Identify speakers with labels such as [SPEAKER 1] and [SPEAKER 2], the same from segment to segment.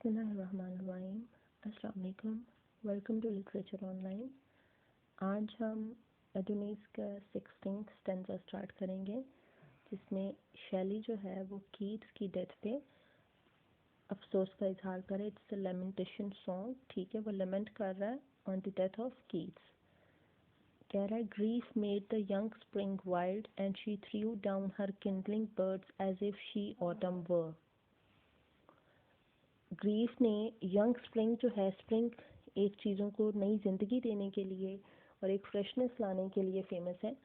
[SPEAKER 1] बिस्मिल्लाहिर्रहमानिर्रहीम। अस्सलाम वालेकुम। Welcome to literature online. आज हम एडोनिस का 16th स्टेंजा स्टार्ट करेंगे, जिसमें शैली जो है वो कीट्स की डेथ पे अफसोस का इजहार करे। इट्स अ लेमेंटेशन सॉन्ग, ठीक है। वो लेमेंट कर रहा है on the death of Keats. कह रहा है, grief made the young spring wild and she threw down her kindling birds as if she autumn were. Grief ने यंग स्प्रिंग जो है, स्प्रिंग एक चीज़ों को नई ज़िंदगी देने के लिए और एक फ्रेशनेस लाने के लिए फेमस है,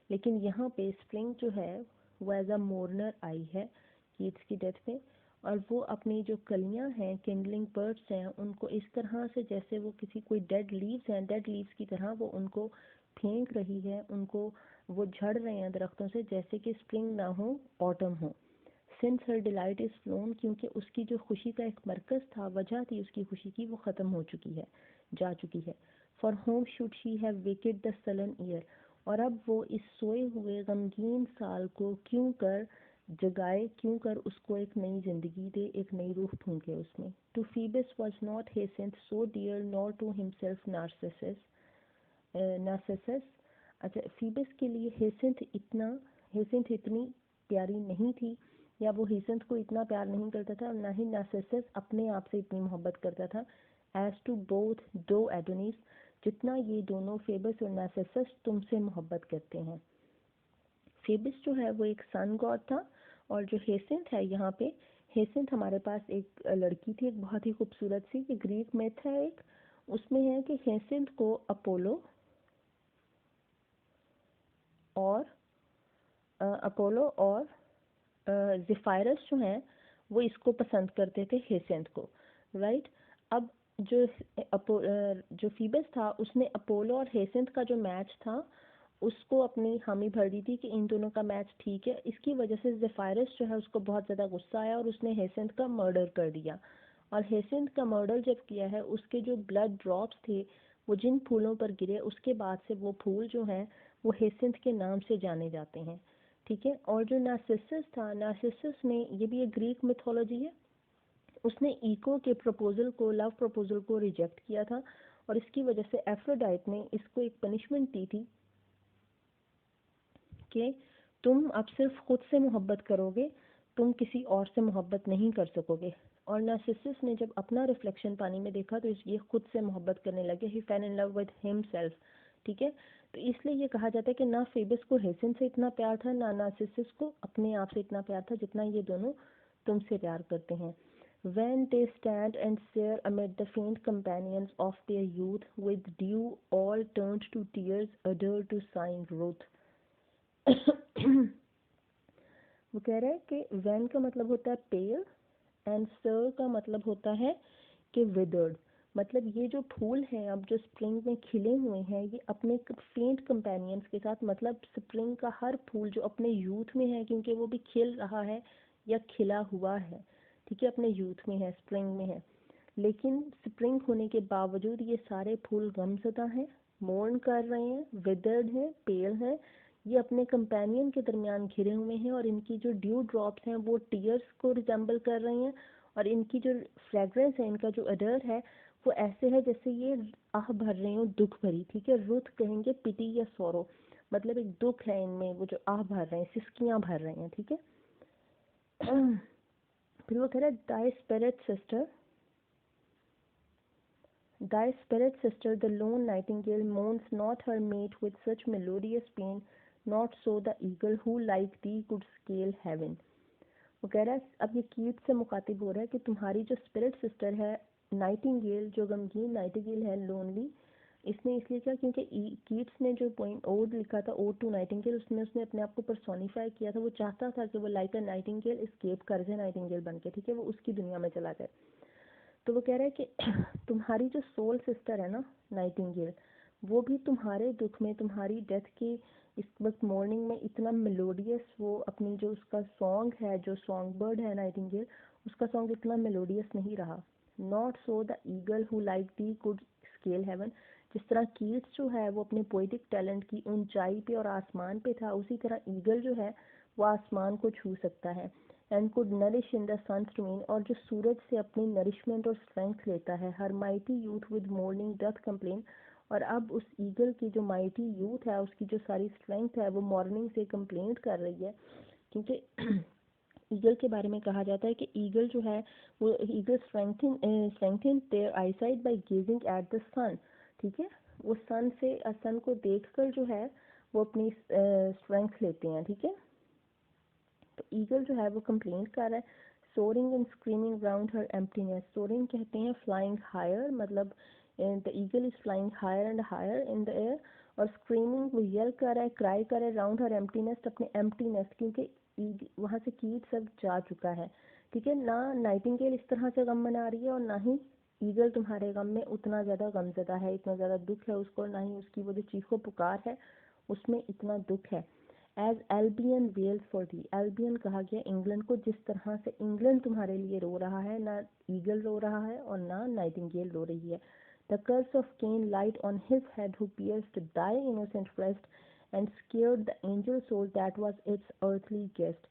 [SPEAKER 1] लेकिन यहाँ पे स्प्रिंग जो है वो एज अ मोर्नर आई है कीट्स की डेथ पे, और वो अपनी जो कलियाँ हैं, किंडलिंग बर्ड्स हैं, उनको इस तरह से जैसे वो किसी कोई डेड लीव्स हैं, डेड लीव्स की तरह वो उनको फेंक रही है, उनको वो झड़ रहे हैं दरख्तों से, जैसे कि स्प्रिंग ना हो, ऑटम हो। Since her delight is phloem, क्योंकि उसकी जो खुशी का एक मरकज़ था, वजह थी उसकी खुशी की, वो ख़त्म हो चुकी है, जा चुकी है। For home should she have waked the sullen year, और अब वो इस सोए हुए गमगीन साल को क्यों कर जगाए, क्यों कर उसको एक नई ज़िंदगी दे, एक नई रूह फूंके उसमें। To Phoebus was not Hyacinth so dear nor to himself Narcissus. अच्छा, फीबस के लिए हेसेंथ इतनी प्यारी नहीं थी, या वो हेसेंथ को इतना प्यार नहीं करता था, ना ही नार्सिसस अपने आप से इतनी मोहब्बत करता था। एज टू बोथ दो एडोनिस, जितना ये दोनों फेबस और नार्सिसस तुमसे मोहब्बत करते हैं। फेबस जो है वो एक सन गॉड था, और जो हेसेंथ है, यहाँ पे हेसेंथ हमारे पास एक लड़की थी, एक बहुत ही खूबसूरत सी। कि ग्रीक मिथ है एक, उसमें है कि हेसेंथ को अपोलो और ज़ेफायरस जो हैं वो इसको पसंद करते थे, हेसेंथ को, राइट। अब जो फीबस था, उसने अपोलो और हेसेंथ का जो मैच था उसको अपनी हामी भर दी थी कि इन दोनों का मैच ठीक है। इसकी वजह से ज़ेफायरस जो है उसको बहुत ज़्यादा गुस्सा आया और उसने हेसेंथ का मर्डर कर दिया। और हेसेंथ का मर्डर जब किया है, उसके जो ब्लड ड्रॉप्स थे वो जिन फूलों पर गिरे, उसके बाद से वो फूल जो हैं वो हेसेंथ के नाम से जाने जाते हैं, ठीक है। और जो नार्सिसस था, नार्सिसस ने, ये भी एक ग्रीक मिथोलॉजी है, उसने ईको के प्रपोजल को, लव प्रपोजल को रिजेक्ट किया था, और इसकी वजह से एफ्रोडाइट ने इसको एक पनिशमेंट दी थी कि तुम अब सिर्फ खुद से मोहब्बत करोगे, तुम किसी और से मोहब्बत नहीं कर सकोगे। और नार्सिसस ने जब अपना रिफ्लेक्शन पानी में देखा तो ये खुद से मोहब्बत करने लगे। He fell in love with himself, ठीक है। तो इसलिए ये कहा जाता है कि ना फेबस को हेसेंथ से इतना प्यार था, ना नार्सिसस को अपने आप से इतना प्यार था, जितना ये दोनों तुमसे प्यार करते हैं। When they stand and stare amid the faint companions of their youth, with dew all turned to tears, adore to sighing ruth. वो कह रहा है कि वैन का मतलब होता है पेल, एंड सर का मतलब होता है कि विदर्ड। मतलब ये जो फूल हैं अब जो स्प्रिंग में खिले हुए हैं, ये अपने फेंट कंपेनियंस के साथ, मतलब स्प्रिंग का हर फूल जो अपने यूथ में है, क्योंकि वो भी खिल रहा है या खिला हुआ है, ठीक है, अपने यूथ में है, स्प्रिंग में है, लेकिन स्प्रिंग होने के बावजूद ये सारे फूल गमज़दा हैं, मोर्न कर रहे हैं, विदर्ड हैं, पेल हैं। ये अपने कंपेनियन के दरमियान घिरे हुए हैं, और इनकी जो ड्यू ड्रॉप्स हैं वो टीयर्स को रिजेंबल कर रही हैं, और इनकी जो फ्रेगरेंस है, इनका जो अडर है, वो ऐसे है जैसे ये आह भर रहे हो, दुख भरी, ठीक है। रुथ कहेंगे पिटी या सोरो, मतलब एक दुख है इनमें, वो जो आह भर रहे हैं, सिसकियाँ भर रहे हैं, ठीक है। फिर वो कह रहा है, Thy spirit sister, the lone nightingale, mourns not her mate with such melodious pain, not so the eagle who like thee could scale heaven. वो कह रहा है, अब ये कीट से मुखातिब हो रहा है कि तुम्हारी जो स्पिरिट सिस्टर है नाइटिंगेल, जो गमगीन नाइटिंगेल है, लोनली, इसने इसलिए किया क्योंकि कीट्स ने जो पोइम ओड लिखा था, ओड टू नाइटिंगेल, उसमें उसने अपने आप को पर्सोनीफाई किया था। वो चाहता था कि वो लाइक अ नाइटिंगेल एस्केप कर जाए नाइटिंगेल बन के, ठीक है, वो उसकी दुनिया में चला जाए। तो वो कह रहा है कि तुम्हारी जो सोल सिस्टर है ना नाइटिंगेल, वो भी तुम्हारे दुख में, तुम्हारी डेथ की इस वक्त मॉर्निंग में इतना मेलोडियस, वो अपनी जो उसका सॉन्ग है, जो सॉन्ग बर्ड है नाइटिंगेल, उसका सॉन्ग इतना मेलोडियस नहीं रहा। Not so the eagle who like thee could scale heaven, जिस तरह कीट्स जो है वो अपने पोइटिक टैलेंट की ऊंचाई पे और आसमान पे था, उसी तरह ईगल जो है वो आसमान को छू सकता है। And could nourish in the sun's domain, और जो सूरज से अपनी नरिशमेंट और स्ट्रेंथ लेता है। Her mighty youth with morning doth complain, और अब उस ईगल की जो माइटी यूथ है उसकी जो सारी स्ट्रेंथ है वो मॉर्निंग से कंप्लेंट कर रही है, क्योंकि ईगल के बारे में कहा जाता है कि ईगल जो है वो eagle strengthen their eyesight by gazing at the sun, ठीक है, वो सन को देखकर जो है वो अपनी स्ट्रेंथ लेते हैं, ठीक है। तो ईगल जो है वो कंप्लेंट कर रहा है, soaring and screaming around her emptiness. Soaring कहते हैं फ्लाइंग हायर, मतलब the eagle is flying higher and higher in the air, और स्क्रीमिंग वो यल कर रहा है, क्राई कर रहा है अराउंड हर एम्प्टीनेस, अपने एम्प्टीनेस, क्योंकि वहाँ से कीट सब जा चुका है, ठीक है ना। नाइटिंगेल इस तरह से गम मना रही है और ना ही ईगल तुम्हारे गम में उतना ज़्यादा गमज़दा है, इतना ज़्यादा दुख है उसको, ना ही उसकी वो जो चीखो पुकार है उसमें इतना दुख है। As Albion wails for thee, Albion कहा गया इंग्लैंड को, जिस तरह से इंग्लैंड तुम्हारे लिए रो रहा है, ना ईगल रो रहा है और ना नाइटिंगेल रो रही है। The curse of Cain light on his head who pierced thy innocent breast and scared the angel soul that was its earthly guest.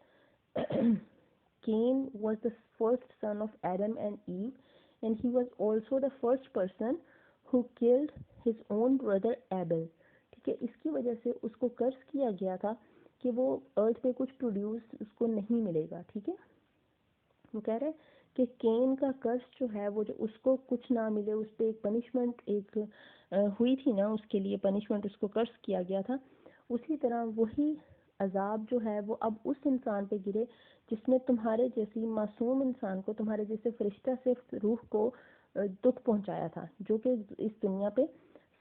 [SPEAKER 1] Cain was the first son of Adam and Eve, and he was also the first person who killed his own brother Abel. ठीक है, इसकी वजह से उसको कर्स किया गया था कि वो अर्थ पे कुछ प्रोड्यूस उसको नहीं मिलेगा, ठीक है। वो कह रहे हैं कि केन का कर्स जो है वो जो उसको कुछ ना मिले, उस पर एक पनिशमेंट एक हुई थी ना, उसके लिए पनिशमेंट उसको कर्स किया गया था, उसी तरह वही अजाब जो है वो अब उस इंसान पे गिरे जिसने तुम्हारे जैसी मासूम इंसान को, तुम्हारे जैसे फरिश्ता से रूह को दुख पहुंचाया था, जो कि इस दुनिया पे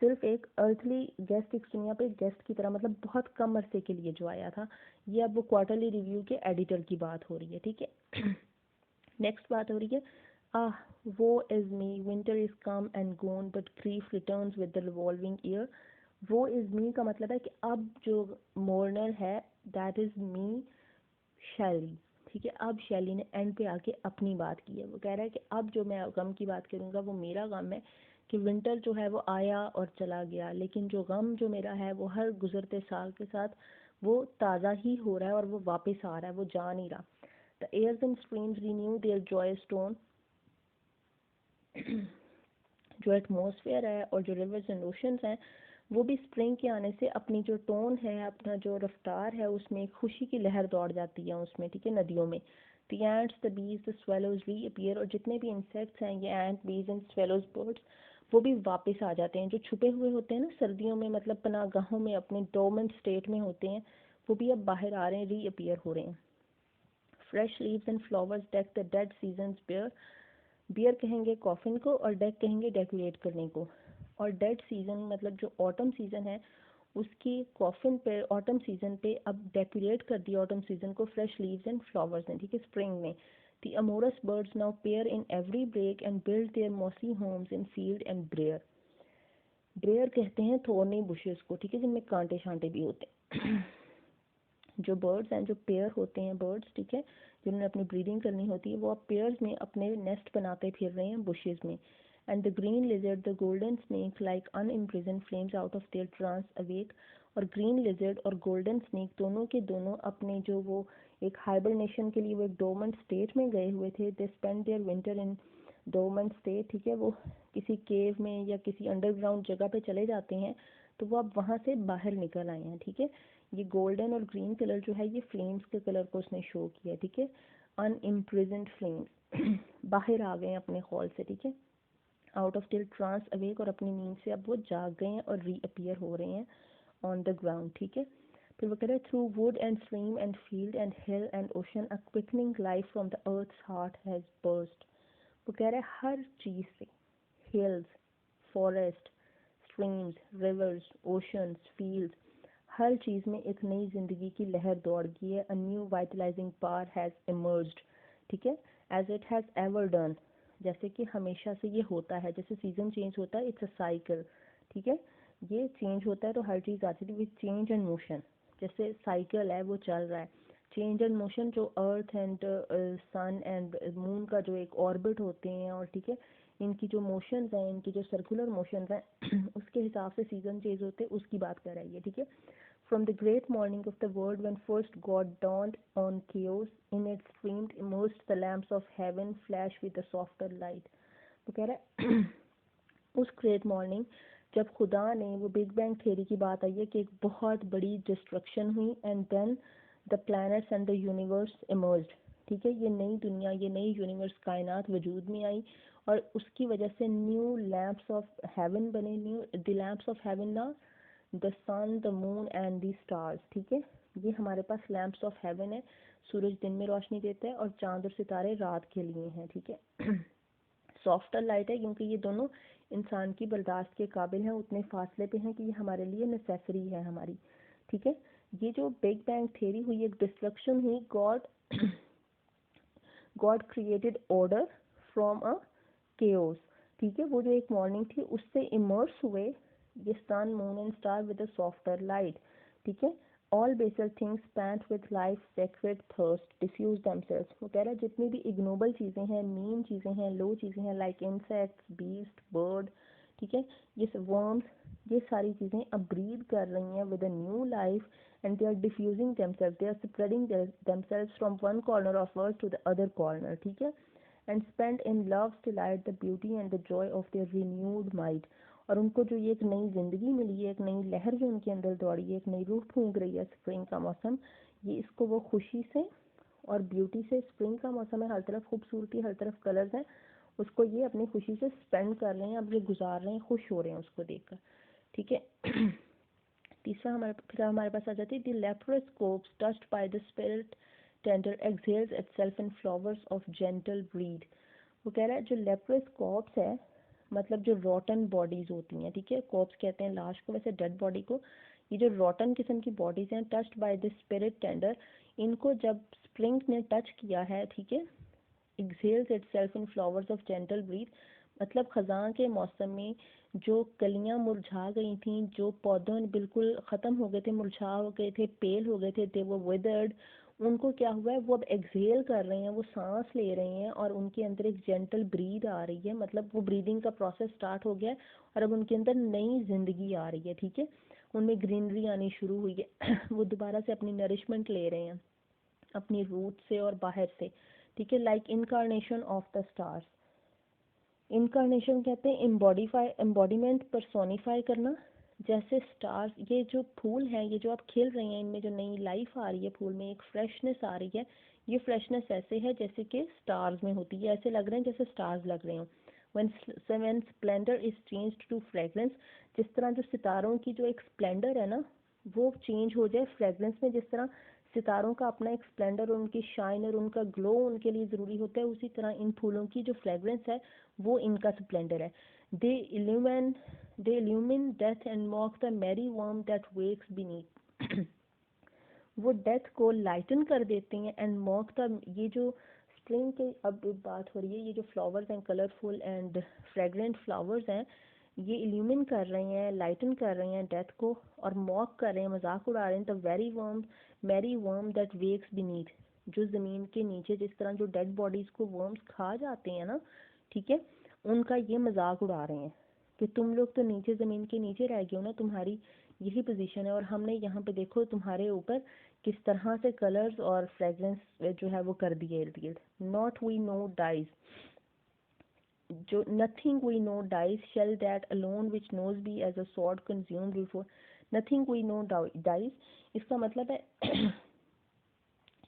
[SPEAKER 1] सिर्फ एक अर्थली गेस्ट, इस दुनिया पे गेस्ट की तरह, मतलब बहुत कम अरसे के लिए जो आया था। ये अब वो क्वार्टरली रिव्यू के एडिटर की बात हो रही है, ठीक है। नेक्स्ट बात हो रही है, ah woe is me, winter is come and gone but grief returns with the revolving year. Woe is me का मतलब है कि अब जो मोर्नर है दैट इज मी शैली, ठीक है। अब शैली ने एंड पे आके अपनी बात की है, वो कह रहा है कि अब जो मैं गम की बात करूँगा वो मेरा गम है कि विंटर जो है वो आया और चला गया, लेकिन जो गम जो मेरा है वो हर गुजरते साल के साथ वो ताज़ा ही हो रहा है और वो वापस आ रहा है, वो जा नहीं रहा। The airs and streams renew their joyous tone. जो एटमॉस्फेयर है और जो रिवर्स एंड ओशंस हैं वो भी स्प्रिंग के आने से अपनी जो टोन है, अपना जो रफ्तार है, उसमें खुशी की लहर दौड़ जाती है उसमें, ठीक है, नदियों में। The ants, the bees, the swallows reappear, और जितने भी इंसेक्ट्स हैं, ये एंट, बीज एंड स्वेलोज बर्ड्स, वो भी वापस आ जाते हैं। जो छुपे हुए होते हैं ना सर्दियों में, मतलब पनागाहों में अपने डोर्मेंट स्टेट में होते हैं, वो भी अब बाहर आ रहे हैं, रीअपियर हो रहे हैं। Fresh leaves and flowers deck the dead season's bier, bier कहेंगे कॉफिन को और डेक कहेंगे डेकोरेट करने को। और डेड सीजन मतलब जो ऑटम सीजन है उसकी कॉफिन पे ऑटम सीजन पे अब डेकोरेट कर दिया ऑटम सीजन को फ्रेश लीव्स एंड फ्लावर्स ने, ठीक है, स्प्रिंग में। The amorous birds now pair in every brake and build their mossy homes in field and briar. Briar कहते हैं थोर्नी बुशेस को, ठीक है, जिनमें कांटे शांटे भी होते हैं। जो बर्ड्स हैं, जो पेयर होते हैं बर्ड्स, ठीक है, जिन्होंने अपनी ब्रीडिंग करनी होती है, वो अब पेयर्स में अपने नेस्ट बनाते फिर रहे हैं बुशेस में। And the green lizard the golden snake like unimprisoned flames out of their trance awake. और ग्रीन लिजर्ड और गोल्डन स्नेक दोनों के दोनों अपने जो वो एक हाइबरनेशन के लिए वो एक डोरमेंट स्टेट में गए हुए थे, they spend their winter in dormant state, ठीक है, वो किसी केव में या किसी अंडरग्राउंड जगह पे चले जाते हैं, तो वो अब वहाँ से बाहर निकल आए हैं, ठीक है। ये गोल्डन और ग्रीन कलर जो है ये फ्लेम्स के कलर को उसने शो किया, ठीक है, अनइम्प्रिजन्ड फ्लेम्स बाहर आ गए अपने हॉल से, ठीक है, out of their trance awake, और अपनी नींद से अब वो जाग गए हैं और रीअपियर हो रहे हैं ऑन द ग्राउंड, ठीक है। फिर वो कह रहे हैं through wood and stream and field and hill and ocean a quickening life from the earth's heart has burst. वो कह रहे हैं हर चीज़ से, hills, forest, streams, rivers, oceans, fields, हर चीज़ में एक नई ज़िंदगी की लहर दौड़ गई है। A new vitalising power has emerged, ठीक है, as it has ever done, जैसे कि हमेशा से ये होता है, जैसे सीज़न चेंज होता है, इट्स अ साइकिल, ठीक है, ये चेंज होता है तो हर चीज़ आती है विद चेंज एंड मोशन, जैसे साइकिल है वो चल रहा है। चेंज एंड मोशन जो earth and sun and moon का जो एक ऑर्बिट होते हैं, और ठीक है, इनकी जो मोशंस हैं, इनकी जो सर्कुलर मोशंस हैं उसके हिसाब से सीजन चेंज होते हैं, उसकी बात कर रही है, ठीक है। From the great morning of the world when first God dawned on chaos, in its streamed immersed the lamps of heaven flash with a softer light. तो कह रहा है उस ग्रेट मॉर्निंग जब खुदा ने, वो बिग बैंग थ्योरी की बात आई है कि एक बहुत बड़ी डिस्ट्रक्शन हुई and then the planets and the universe emerged, ठीक है, ये नई दुनिया, ये नई यूनिवर्स कायनात वजूद में आई और उसकी वजह से न्यू लैम्प्स ऑफ हेवन बने, new the lamps of heaven ना the sun the moon and the stars, ठीक है, ये हमारे पास लैम्प्स ऑफ हेवन है, सूरज दिन में रोशनी देता है और चांद और सितारे रात के लिए हैं, ठीक है। सॉफ्टर लाइट है क्योंकि ये दोनों इंसान की बर्दाश्त के काबिल हैं, उतने फासले पे हैं कि ये हमारे लिए नेसेसरी है हमारी, ठीक है। ये जो बिग बैंग थ्योरी हुई, एक डिस्ट्रक्शन हुई, God created order from a chaos, ठीक है, वो जो एक मॉर्निंग थी उससे इमर्स हुए ये sun moon and star with a softer light, ठीक है। All baser things pant with life sacred thirst diffuse themselves, वो कह रहा है जितनी भी इग्नोबल चीज़ें हैं, मीन चीज़ें हैं, लो चीज़ें हैं, लाइक इंसेक्ट्स, बीस्ट, बर्ड, ठीक है, ये वर्म्स, ये सारी चीज़ें अब ब्रीद कर रही हैं with a new life and they are diffusing themselves, they are spreading themselves from one corner of earth to the other corner, ठीक है, and spend in love delight the beauty and the joy of their renewed mind, और उनको जो ये एक नई ज़िंदगी मिली है, एक नई लहर जो उनके अंदर दौड़ी है, एक नई रूह फूंक रही है स्प्रिंग का मौसम, ये इसको वो खुशी से और ब्यूटी से, स्प्रिंग का मौसम है, हर तरफ खूबसूरती, हर तरफ कलर्स हैं, उसको ये अपनी खुशी से स्पेंड कर रहे हैं, अब ये गुजार रहे हैं, खुश हो रहे हैं उसको देखकर, ठीक है। तीसरा हमारे पास आ जाती है the leprous corpse touched by the spirit tender exhales itself in flowers of gentle breed, वो कह रहा है जो लेप्रोस्कोप्स है मतलब जो रॉटन बॉडीज होती हैं, ठीक है, कॉप्स कहते हैं लाश को, वैसे डेड बॉडी को, ये जो रॉटन किस्म की बॉडीज हैं touched by the spirit tender, इनको जब स्प्रिंग ने टच किया है, ठीक है, exhales itself in flowers of gentle breed, मतलब खजां के मौसम में जो कलियां मुरझा गई थी, जो पौधों बिल्कुल ख़त्म हो गए थे, मुरझा हो गए थे, पेल हो गए थे, दे वो विदर्ड, उनको क्या हुआ है, वो अब एक्सहेल कर रहे हैं, वो सांस ले रहे हैं और उनके अंदर एक जेंटल ब्रीद आ रही है, मतलब वो ब्रीदिंग का प्रोसेस स्टार्ट हो गया है और अब उनके अंदर नई जिंदगी आ रही है, ठीक है, उनमें ग्रीनरी आनी शुरू हुई है। वो दोबारा से अपनी नरिशमेंट ले रहे हैं अपनी रूट से और बाहर से, ठीक है, like incarnation of the stars, incarnation कहते हैं एम्बॉडीमेंट, पर्सोनिफाई करना, जैसे स्टार्स, ये जो फूल हैं, ये जो आप खिल रही हैं, इनमें जो नई लाइफ आ रही है, फूल में एक फ्रेशनेस आ रही है, ये फ्रेशनेस ऐसे है जैसे कि स्टार्स में होती है, ऐसे लग रहे हैं जैसे स्टार्स लग रहे हों। when splendor is changed to fragrance, जिस तरह जो सितारों की जो एक स्प्लेंडर है ना वो चेंज हो जाए फ्रेगरेंस में, जिस तरह सितारों का अपना एक स्प्लेंडर, उनकी शाइन और उनका ग्लो उनके लिए ज़रूरी होता है, उसी तरह इन फूलों की जो फ्रेगरेंस है वो इनका स्प्लेंडर है। They illumine death and mock the merry worm that wakes beneath, वो डेथ को लाइटन कर देते हैं एंड मॉक द, ये जो स्प्रिंग के अब बात हो रही है, ये जो फ्लावर्स हैं कलरफुल एंड फ्रेगरेंट फ्लावर्स हैं, ये इल्यूमिन कर रहे हैं, लाइटन कर रहे हैं डेथ को और मॉक कर रहे हैं, मजाक उड़ा रहे हैं, the merry worm that wakes beneath, जो ज़मीन के नीचे जिस तरह जो डेड बॉडीज़ को वर्म्स खा जाते हैं ना, ठीक है, उनका ये मजाक उड़ा रहे हैं कि तुम लोग तो नीचे ज़मीन के नीचे रह गए हो ना, तुम्हारी यही पोजीशन है और हमने यहाँ पे देखो तुम्हारे ऊपर किस तरह से कलर्स और फ्रेगरेंस जो है वो कर दिए इर्द गिर्द। नॉट वी नो डाइज, जो nothing we know dies shall that alone which knows be as a sword consumed before, nothing we know dies, इसका मतलब है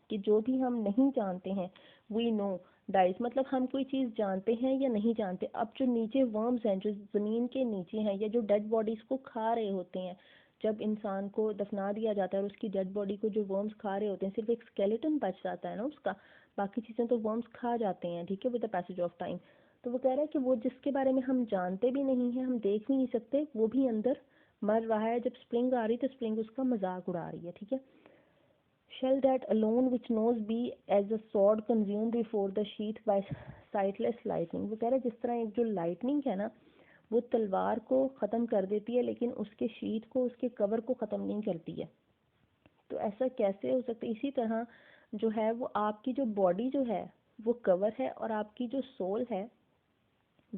[SPEAKER 1] कि जो भी हम नहीं जानते हैं, वी नो डाइज, मतलब हम कोई चीज़ जानते हैं या नहीं जानते। अब जो नीचे वर्म्स हैं जो ज़मीन के नीचे हैं या जो डेड बॉडीज़ को खा रहे होते हैं, जब इंसान को दफना दिया जाता है और उसकी डेड बॉडी को जो वर्म्स खा रहे होते हैं, सिर्फ एक स्केलेटन बच जाता है ना उसका, बाकी चीज़ें तो वर्म्स खा जाते हैं, ठीक है, with the passage of time. तो वो कह रहा है कि वो जिसके बारे में हम जानते भी नहीं हैं, हम देख भी नहीं सकते, वो भी अंदर मर रहा है, जब स्प्रिंग आ रही तो स्प्रिंग उसका मजाक उड़ा रही है, ठीक है। Shall that alone which knows be as a sword consumed before the sheath by sightless lightning, वो कह रहा है जिस तरह एक जो लाइटनिंग है ना वो तलवार को ख़त्म कर देती है लेकिन उसके शीथ को, उसके कवर को ख़त्म नहीं करती है, तो ऐसा कैसे हो सकता है। इसी तरह जो है वो आपकी जो बॉडी जो है वो कवर है और आपकी जो सोल है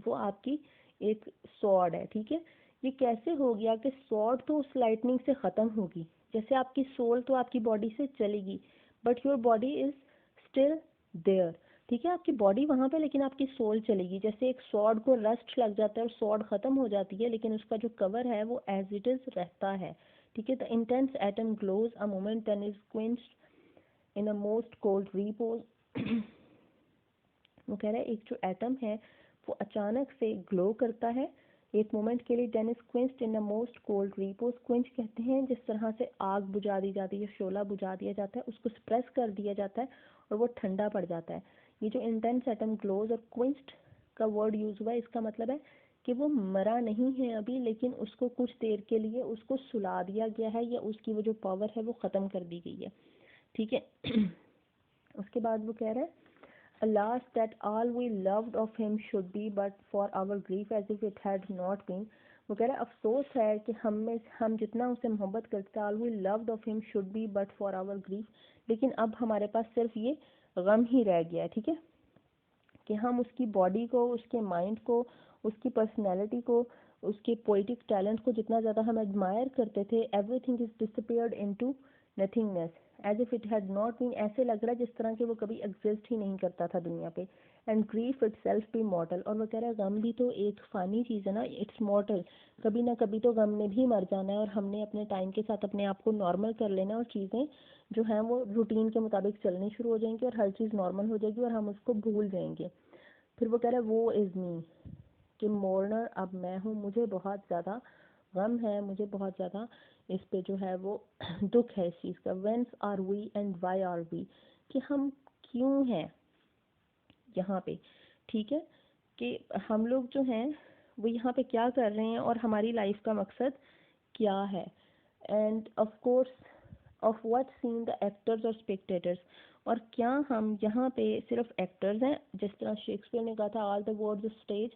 [SPEAKER 1] वो आपकी एक स्वॉर्ड है, ठीक है। ये कैसे हो गया कि स्वॉर्ड तो उस लाइटनिंग से ख़त्म होगी, जैसे आपकी सोल तो आपकी बॉडी से चलेगी but your body is still there, ठीक है, आपकी बॉडी वहाँ पे लेकिन आपकी सोल चलेगी। जैसे एक सॉर्ड को रस्ट लग जाता है और सॉर्ड ख़त्म हो जाती है लेकिन उसका जो कवर है वो एज इट इज़ रहता है, ठीक है। The intense atom glows a moment then is quenched in a most cold repose. वो कह रहा है एक जो एटम है वो अचानक से ग्लो करता है एक मोमेंट के लिए, then is quenched in the most cold repose. Quench कहते हैं जिस तरह से आग बुझा दी जाती है, शोला बुझा दिया जाता है, उसको स्प्रेस कर दिया जाता है और वो ठंडा पड़ जाता है। ये जो इंटेंस एटम ग्लोज और क्विंच्ड का वर्ड यूज हुआ है इसका मतलब है कि वो मरा नहीं है अभी, लेकिन उसको कुछ देर के लिए उसको सुला दिया गया है या उसकी वो जो पावर है वो ख़त्म कर दी गई है, ठीक है। उसके बाद वो कह रहा है Alas, that all we loved of him should be but for our grief as if it had not been। वो कह रहा है अफसोस है कि हम जितना उसे मोहब्बत करते all we loved of him should be but for our grief, लेकिन अब हमारे पास सिर्फ ये गम ही रह गया है, ठीक है, कि हम उसकी बॉडी को, उसके माइंड को, उसकी पर्सनैलिटी को, उसके पोइटिक टैलेंट को जितना ज़्यादा हम एडमायर करते थे, everything is disappeared into nothingness as if it had not been. ऐसे लग रहा है जिस तरह के वो कभी एग्जिस्ट ही नहीं करता था दुनिया पे। And grief itself be mortal, और वो कह रहा है गम भी तो एक फ़ानी चीज़ है ना, इट्स मॉर्टल, कभी ना कभी तो गम ने भी मर जाना है और हमने अपने टाइम के साथ अपने आप को नॉर्मल कर लेना और चीज़ें जो हैं वो रूटीन के मुताबिक चलनी शुरू हो जाएंगी और हर चीज़ नॉर्मल हो जाएगी और हम उसको भूल जाएंगे। फिर वो कह रहा है वो इज़ मी, कि मोर्नर अब मैं हूँ, मुझे बहुत ज़्यादा गम है, मुझे बहुत ज़्यादा इस पे जो है वो दुख है इस चीज़ का। Whence are we and why are we, कि हम क्यों हैं यहाँ पे, ठीक है, कि हम लोग जो हैं वो यहाँ पे क्या कर रहे हैं और हमारी लाइफ का मकसद क्या है। End of course of what seen the actors और स्पेक्टेटर्स, और क्या हम यहाँ पे सिर्फ एक्टर्स हैं, जिस तरह शेक्सपियर ने कहा था ऑल द वर्ड्स स्टेज,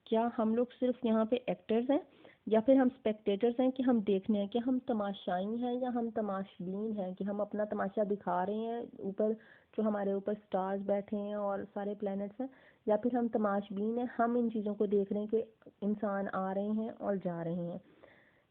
[SPEAKER 1] क्या हम लोग सिर्फ यहाँ पे एक्टर्स हैं या फिर हम स्पेक्टेटर्स हैं कि हम देखने हैं, कि हम तमाशाई हैं या हम तमाशबीन हैं, कि हम अपना तमाशा दिखा रहे हैं ऊपर जो हमारे ऊपर स्टार्स बैठे हैं और सारे प्लैनेट्स हैं, या फिर हम तमाशबीन हैं, हम इन चीज़ों को देख रहे हैं कि इंसान आ रहे हैं और जा रहे हैं,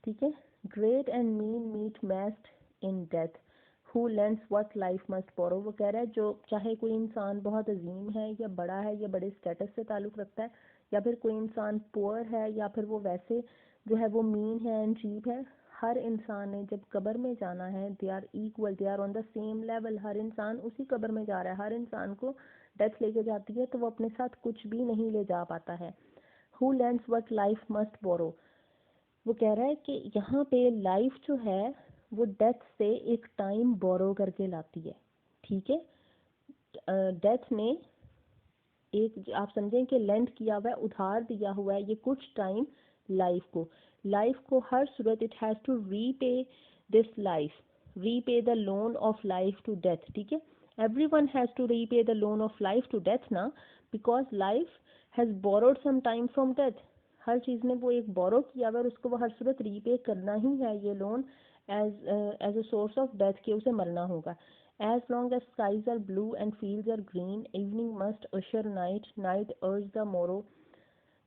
[SPEAKER 1] ठीक है। Great and mean meet massed in death who lends what life must borrow. वो कह रहा है जो चाहे कोई इंसान बहुत अजीम है या बड़ा है या बड़े स्टेटस से ताल्लुक़ रखता है, या फिर कोई इंसान पुअर है या फिर वो वैसे जो है वो मीन है एंड चीप है, हर इंसान ने जब कब्र में जाना है they are equal, they are on the same level, हर इंसान उसी कब्र में जा रहा है, हर इंसान को डेथ लेके जाती है तो वो अपने साथ कुछ भी नहीं ले जा पाता है। Who lends what life must borrow, वो कह रहा है कि यहाँ पे लाइफ जो है वो डेथ से एक टाइम बोरो करके लाती है, ठीक है। डेथ ने एक आप समझें कि लेंथ किया हुआ है, उधार दिया हुआ है ये कुछ टाइम लाइफ को हर सूरत it has to repay this life, repay the loan of life to death, ठीक है। everyone has to repay the loan of life to death ना, because life has borrowed some time from death। हर चीज़ ने वो एक बोरो किया हुआ है और उसको वो हर सूरत रीपे करना ही है ये lone as a source of death, के उसे मरना होगा। As long as skies are blue and fields are green, evening must usher night, night urge the morrow।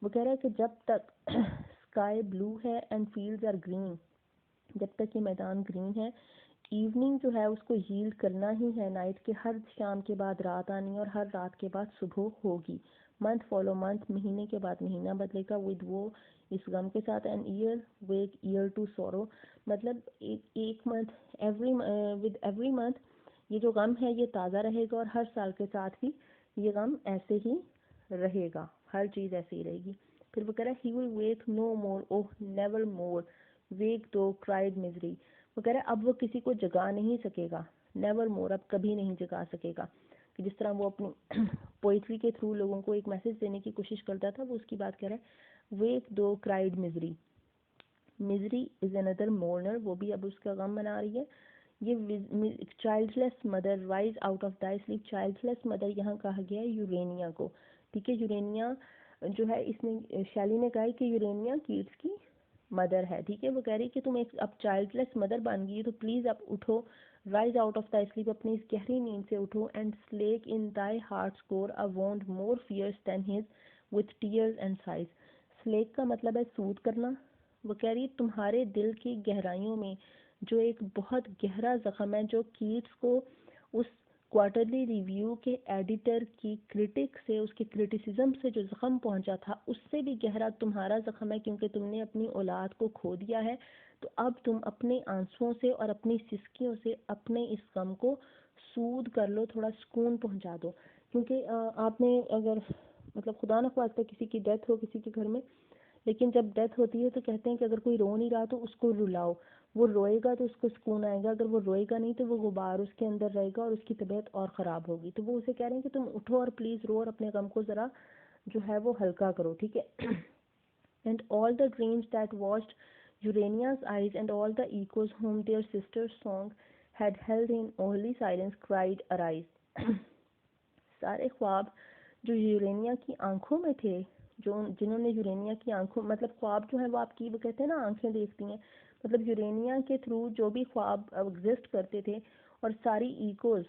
[SPEAKER 1] वो कह रहा है कि जब तक स्काई ब्लू है एंड फील्ड्स आर ग्रीन, जब तक ये मैदान ग्रीन है, इवनिंग जो है उसको यील्ड करना ही है नाइट के, हर शाम के बाद रात आनी और हर रात के बाद सुबह होगी। मंथ फॉलो मंथ, महीने के बाद महीना बदलेगा विद वो इस गम के साथ, and year with year to sorrow, मतलब एक month every with every month ये जो गम है ये ताज़ा रहेगा और हर साल के साथ भी ये गम ऐसे ही रहेगा, हर चीज़ ऐसे ही रहेगी। फिर वो कह रहा है he will wake no more oh never more wake thou cried misery. वो कह रहा है अब वो किसी को जगा नहीं सकेगा, नेवर मोर, अब कभी नहीं जगा सकेगा, कि जिस तरह वो अपनी पोइट्री के थ्रू लोगों को एक मैसेज देने की कोशिश करता था, वो उसकी बात कह रहा है। Wake thou cried misery, misery is another mourner, वो भी अब उसका गम मना रही है। ये childless mother rise out of thy sleep, childless mother यहाँ कहा गया है यूरेनिया को, ठीक है। यूरेनिया जो है इसने शैली ने कहा है कि यूरेनिया कीट्स की मदर है, ठीक है। वो कह रही है कि तुम एक अब चाइल्डलेस मदर बन गई तो प्लीज़ अब उठो, rise out of thy sleep, अपनी इस गहरी नींद से उठो, and slake in thy heart's core a wound more fierce than his with tears and sighs. Slake का मतलब है सूद करना। वो कह रही है तुम्हारे दिल की गहराइयों में जो एक बहुत गहरा ज़ख्म है, जो कीट्स को उस क्वार्टरली रिव्यू के एडिटर की क्रिटिक से, उसके क्रिटिसिज्म से जो ज़ख्म पहुंचा था, उससे भी गहरा तुम्हारा ज़ख्म है, क्योंकि तुमने अपनी औलाद को खो दिया है। तो अब तुम अपने आंसुओं से और अपनी सिसकियों से अपने इस गम को सूद कर लो, थोड़ा सुकून पहुंचा दो। क्योंकि आपने अगर मतलब खुदा न ख्वास्ता किसी की डेथ हो किसी के घर में, लेकिन जब डेथ होती है तो कहते हैं कि अगर कोई रो नहीं रहा तो उसको रुलाओ, वो रोएगा तो उसको सुकून आएगा, अगर वो रोएगा नहीं तो वो गुबार उसके अंदर रहेगा और उसकी तबीयत और ख़राब होगी। तो वो उसे कह रहे हैं कि तुम उठो और प्लीज़ रो और अपने गम को ज़रा जो है वो हल्का करो, ठीक है। And all the dreams that watched Urania's eyes and all the echoes whom their sister's song had held in holy silence cried arise। सारे ख्वाब जो यूरेनिया की आंखों में थे, जो जिन्होंने यूरेनिया की आंखों मतलब ख्वाब जो है वो आपकी, वो कहते हैं ना आंखें देखती हैं, मतलब यूरेनिया के थ्रू जो भी ख्वाब एग्जिस्ट करते थे, और सारी इकोज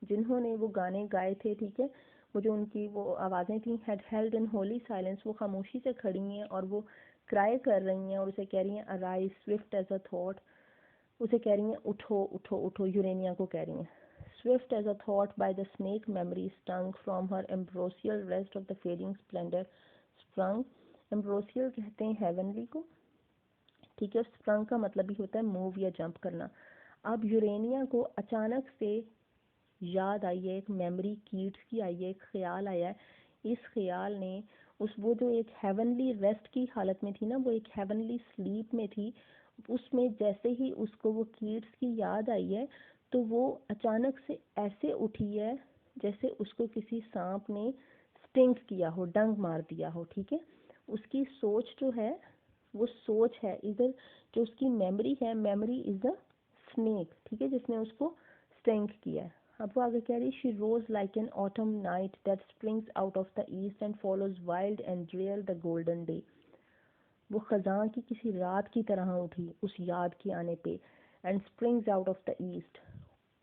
[SPEAKER 1] जिन्होंने वो गाने गाए थे, ठीक है, वो जो उनकी वो आवाज़ें थी, had held in Holi silence, वो खामोशी से खड़ी हैं और वो क्राई कर रही हैं और उसे कह रही हैं arise swift as a thought, उसे कह रही हैं उठो उठो उठो, यूरेनिया को कह रही हैं। Swift as a thought by the snake memory stung from her ambrosial rest of the fading splendor sprung। ambrosial कहते हैं heavenly को, ठीक है। sprung का मतलब भी होता है मूव या जंप करना। अब यूरेनिया को अचानक से याद आई है, एक मेमोरी कीट्स की आई है, एक ख्याल आया है। इस ख्याल ने उस वो जो एक हेवनली रेस्ट की हालत में थी ना, वो एक हेवनली स्लीप में थी, उसमें जैसे ही उसको वो कीट्स की याद आई है तो वो अचानक से ऐसे उठी है जैसे उसको किसी सांप ने स्टिंग किया हो, डंक मार दिया हो, ठीक है। उसकी सोच जो है वो सोच है इधर, जो उसकी मेमोरी है, मेमोरी इज द स्नेक, ठीक है, जिसने उसको स्टिंग किया है। अब वो आगे कह रही, she rose like an autumn night that springs out of the east and follows wild and real the golden day. वो खजां की किसी रात की तरह उठी उस याद के आने पे, and springs out of the east,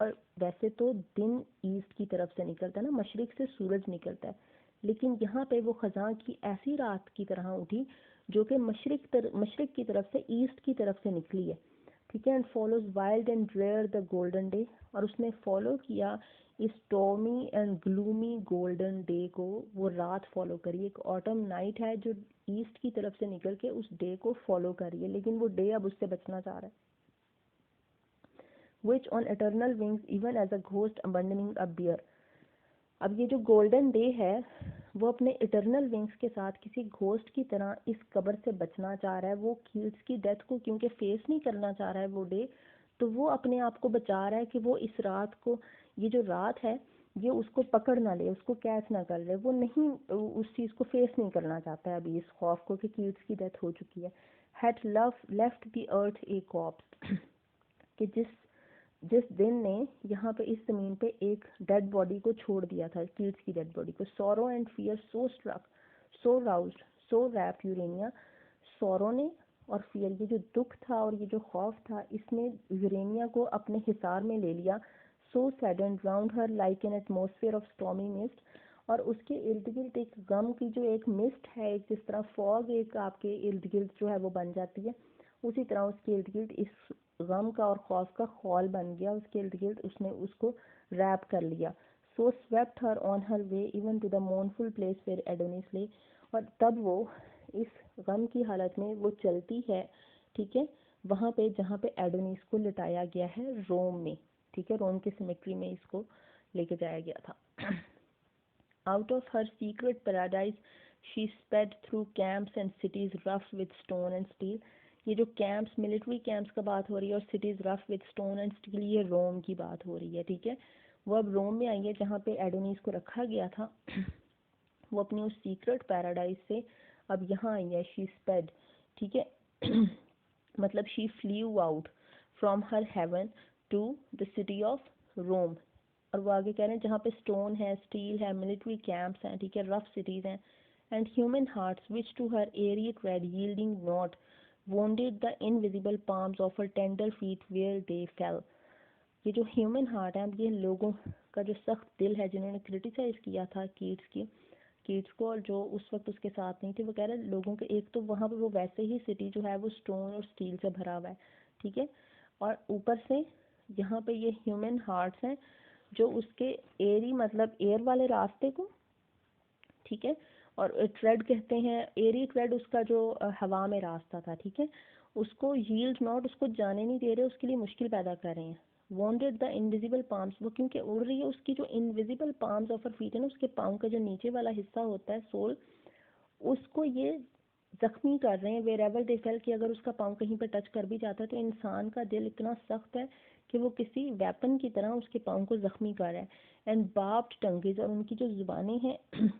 [SPEAKER 1] और वैसे तो दिन ईस्ट की तरफ से निकलता है ना, मशरिक से सूरज निकलता है, लेकिन यहाँ पे वो खजां की ऐसी रात की तरह उठी जो कि मशरिक की तरफ से ईस्ट की तरफ से निकली है, ठीक है। And follows wild and rare the golden day, और उसने फॉलो किया इस stormy and gloomy golden day को, वो रात फॉलो करी, एक ऑटम नाइट है जो ईस्ट की तरफ से निकल के उस डे को फॉलो कर रही है, लेकिन वो डे अब उससे बचना चाह रहा है। which on eternal wings even as a ghost abandoning a bier। अब ये जो गोल्डन डे है वो अपने इटरनल विंग्स के साथ किसी घोस्ट की तरह इस कब्र से बचना चाह रहा है। वो कीट्स की डेथ को क्योंकि फेस नहीं करना चाह रहा है वो डे, तो वो अपने आप को बचा रहा है कि वो इस रात को, ये जो रात है ये उसको पकड़ ना ले, उसको कैच ना कर ले, वो नहीं उस चीज़ को फेस नहीं करना चाहता है अभी, इस खौफ को कि कीट्स की डेथ हो चुकी है। Had love left the earth a corpse, कि जिस जिस दिन ने यहाँ पे इस ज़मीन पे एक डेड बॉडी को छोड़ दिया था, कीट्स की डेड बॉडी को। Sorrow and fear so struck so roused so rapt Urania, sorrow ने और फियर, ये जो दुख था और ये जो खौफ था, इसने यूरेनिया को अपने हिसार में ले लिया। So saddened round her like an atmosphere of stormy mist, और उसके इर्द गिर्द एक गम की जो एक मिस्ट है, एक जिस तरह फॉग एक आपके इर्द गिर्द जो है वो बन जाती है, उसी तरह उसके इर्द गिर्द इस गम का और खौफ का खौल बन गया, उसके इर्द गिर्द उसने उसको रैप कर लिया। So swept her on her way even to the mournful place where Adonis lay, और तब वो इस गम की हालत में वो चलती है, ठीक है, वहाँ पे जहाँ पे एडोनिस को लिटाया गया है रोम में, ठीक है, रोम के सिमेट्री में इसको लेके जाया गया था। Out of her secret paradise she sped through camps and cities rough with stone and steel. ये जो कैंप्स, मिलिट्री कैंप्स का बात हो रही है, और cities rough with stone and steel, ये रोम की बात हो रही है, ठीक है। वो अब रोम में आई है जहाँ पे एडोनिस को रखा गया था। वो अपनी उस सीक्रेट पैराडाइज से अब यहाँ आई है, शी स्पेड, ठीक है। मतलब she fled out from her heaven to the city of Rome. और वो आगे कह रहे हैं जहाँ पे स्टोन है, स्टील है, मिलिट्री कैंप्स हैं, ठीक है, रफ सिटीज हैं, and human hearts which to her airy tread yielding not wounded the invisible palms of her tender feet where they fell। ये जो ह्यूमन हार्ट है, ये लोगों का जो सख्त दिल है जिन्होंने क्रिटिसाइज किया था कीट्स को, और जो उस वक्त उसके साथ नहीं थे, वो कह रहे हैं लोगों के, एक तो वहाँ पे वो वैसे ही सिटी जो है वो स्टोन और स्टील से भरा हुआ है, ठीक है, और ऊपर से यहाँ पे ये ह्यूमन हार्ट्स हैं जो उसके एरी मतलब एयर वाले रास्ते को, ठीक है, और ट्रेड कहते हैं, एरी ट्रेड उसका जो हवा में रास्ता था, ठीक है, उसको यील्ड नॉट, उसको जाने नहीं दे रहे, उसके लिए मुश्किल पैदा कर रहे हैं। वॉन्टेड द इनविजिबल पाम्स, वो क्योंकि उड़ रही है, उसकी जो invisible palms of her feet है ना, उसके पाँव का जो नीचे वाला हिस्सा होता है सोल, उसको ये जख्मी कर रहे हैं। वेर एवर दे फेल, कि अगर उसका पाँव कहीं पर टच कर भी जाता है तो इंसान का दिल इतना सख्त है कि वो किसी वेपन की तरह उसके पाँव को जख्मी कर रहा है। एंड बार्ब्ड टंगेज, और उनकी जो जुबानें हैं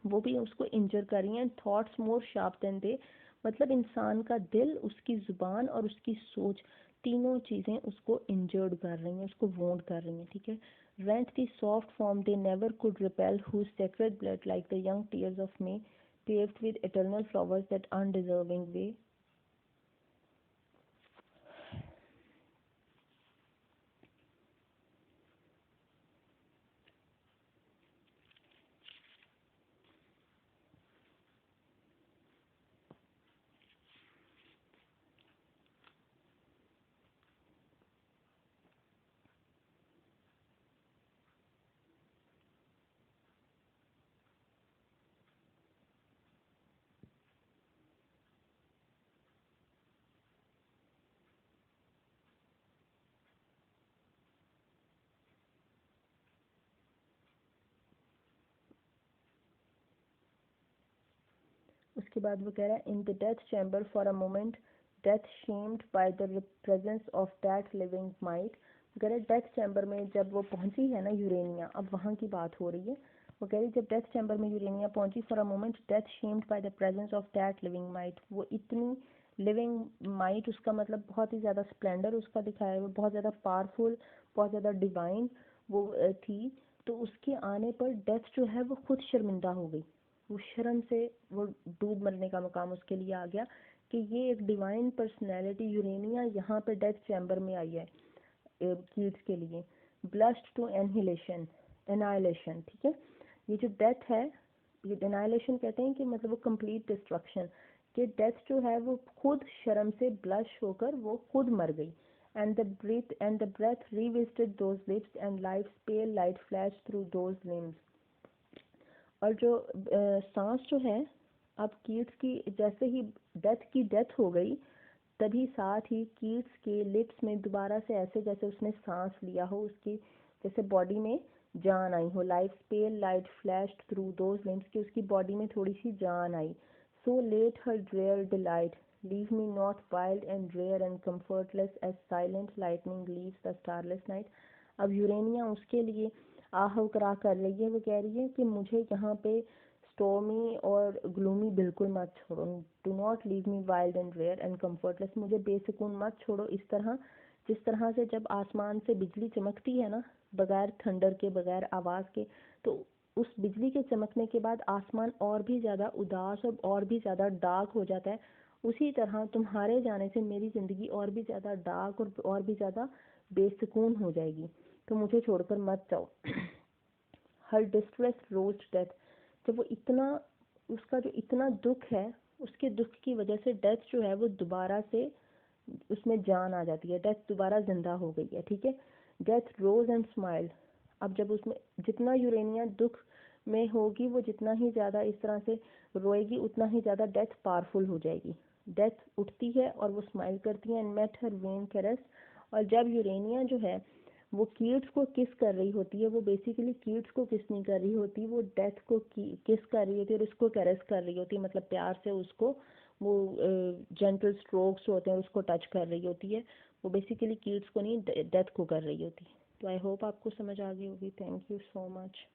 [SPEAKER 1] वो भी उसको इंजर कर रही हैं। Thoughts more sharp than they, मतलब इंसान का दिल, उसकी जुबान और उसकी सोच, तीनों चीज़ें उसको इंजर्ड कर रही हैं, उसको वोंड कर रही हैं, ठीक है। Rent the soft form they never could repel, whose sacred blood like the young tears of May paved with eternal flowers that undeserving way. उसके बाद वो कह रहा है, in the death chamber for a moment death shamed by the presence of that living might. वो कह रहे death chamber में जब वो पहुंची है ना यूरेनिया, अब वहाँ की बात हो रही है। वो कह रही जब डेथ चैम्बर में यूरेनिया पहुंची, for a moment death shamed by the presence of that living might, वो इतनी लिविंग माइट, उसका मतलब बहुत ही ज़्यादा स्प्लेंडर उसका दिखाया है, वो बहुत ज़्यादा पावरफुल, बहुत ज़्यादा डिवाइन वो थी। तो उसके आने पर डेथ जो है वो खुद शर्मिंदा हो गई, वो शर्म से वो डूब मरने का मकाम उसके लिए आ गया कि ये एक डिवाइन पर्सनैलिटी यूरेनिया यहाँ पे डेथ चैम्बर में आई है कीट्स के लिए। ब्लस्ट टू एनहिलेशन, एनाइलेशन, ठीक है। ये जो डेथ है, ये एनाइलेशन कहते हैं कि मतलब वो कंप्लीट डिस्ट्रक्शन, कि डेथ जो है वो खुद शर्म से ब्लश होकर वो खुद मर गई। And the breath revisited those lips and life pale light flash through those limbs. और जो सांस जो है, अब कीट्स की जैसे ही डेथ हो गई, तभी साथ ही कीट्स के लिप्स में दोबारा से ऐसे जैसे उसने सांस लिया हो, उसकी जैसे बॉडी में जान आई हो। Life pale light flashed through those limbs, की उसकी बॉडी में थोड़ी सी जान आई। So let her drear delight, leave me not wild and drear and comfortless as silent lightning leaves the starless night. अब यूरेनिया उसके लिए आह करा कर रही है, वो कह रही है कि मुझे यहाँ पे स्टॉर्मी और ग्लूमी बिल्कुल मत छोड़ो, do not leave me wild and rare and comfortless, मुझे बेसुकून मत छोड़ो। इस तरह जिस तरह से जब आसमान से बिजली चमकती है ना, बगैर थंडर के, बगैर आवाज़ के, तो उस बिजली के चमकने के बाद आसमान और भी ज़्यादा उदास और भी ज़्यादा डार्क हो जाता है। उसी तरह तुम्हारे जाने से मेरी ज़िंदगी और भी ज़्यादा डार्क और भी ज़्यादा बेसुकून हो जाएगी, तो मुझे छोड़कर मत जाओ। हर डिस्ट्रेस रोज डेथ, जब वो इतना, उसका जो इतना दुख है, उसके दुख की वजह से डेथ जो है वो दोबारा से उसमें जान आ जाती है, डेथ दोबारा जिंदा हो गई है, ठीक है। डेथ रोज एंड स्माइल, अब जब उसमें जितना यूरेनिया दुख में होगी, वो जितना ही ज़्यादा इस तरह से रोएगी, उतना ही ज़्यादा डेथ पावरफुल हो जाएगी। डेथ उठती है और वो स्माइल करती है, and met her vain caress, और जब यूरेनिया जो है वो कीट्स को किस कर रही होती है, वो बेसिकली कीट्स को किस नहीं कर रही होती, वो डेथ को किस कर रही होती है और उसको कैरेस कर रही होती है, मतलब प्यार से उसको वो जेंटल स्ट्रोक्स होते हैं उसको टच कर रही होती है। वो बेसिकली कीट्स को नहीं, डेथ को कर रही होती है। तो आई होप आपको समझ आ गई होगी। Thank you so much.